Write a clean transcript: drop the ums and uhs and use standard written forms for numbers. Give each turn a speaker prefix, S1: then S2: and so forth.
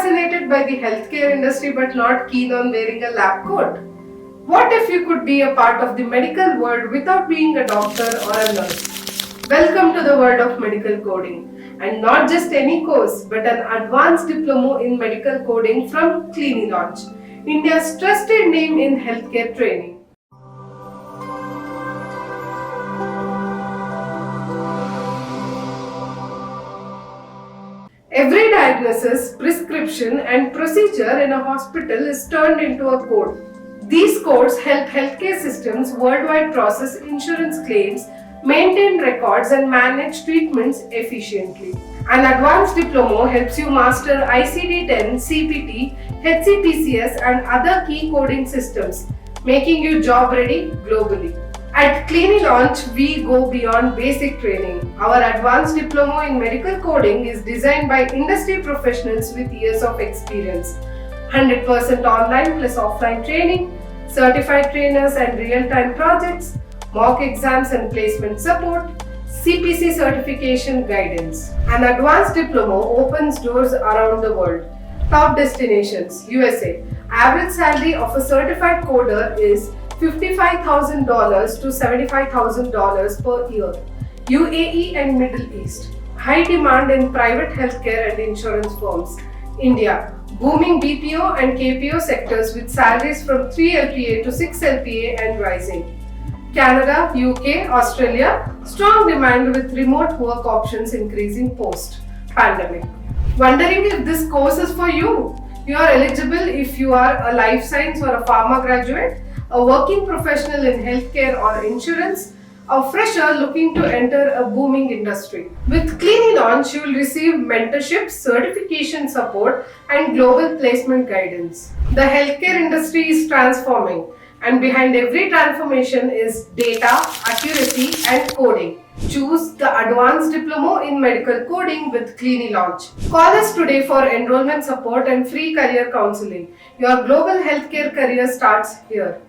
S1: fascinated by the healthcare industry but not keen on wearing a lab coat? What if you could be a part of the medical world without being a doctor or a nurse? Welcome to the world of medical coding, and not just any course but an advanced diploma in medical coding from CliniLaunch, India's trusted name in healthcare training. Every diagnosis, prescription, and procedure in a hospital is turned into a code. These codes help healthcare systems worldwide process insurance claims, maintain records, and manage treatments efficiently. An advanced diploma helps you master ICD-10, CPT, HCPCS, and other key coding systems, making you job ready globally. At CliniLaunch, we go beyond basic training. Our advanced diploma in medical coding is designed by industry professionals with years of experience. 100% online plus offline training, certified trainers and real-time projects, mock exams and placement support, CPC certification guidance. An advanced diploma opens doors around the world. Top destinations: USA. Average salary of a certified coder is $55,000 to $75,000 per year. UAE and Middle East. High demand in private healthcare and insurance firms. India. Booming BPO and KPO sectors with salaries from 3 LPA to 6 LPA and rising. Canada, UK, Australia. Strong demand with remote work options increasing post-pandemic. Wondering if this course is for you? You are eligible if you are a life science or a pharma graduate, a working professional in healthcare or insurance, a fresher looking to enter a booming industry. With CliniLaunch, you will receive mentorship, certification support, and global placement guidance. The healthcare industry is transforming, and behind every transformation is data, accuracy, and coding. Choose the Advanced Diploma in Medical Coding with CliniLaunch. Call us today for enrollment support and free career counseling. Your global healthcare career starts here.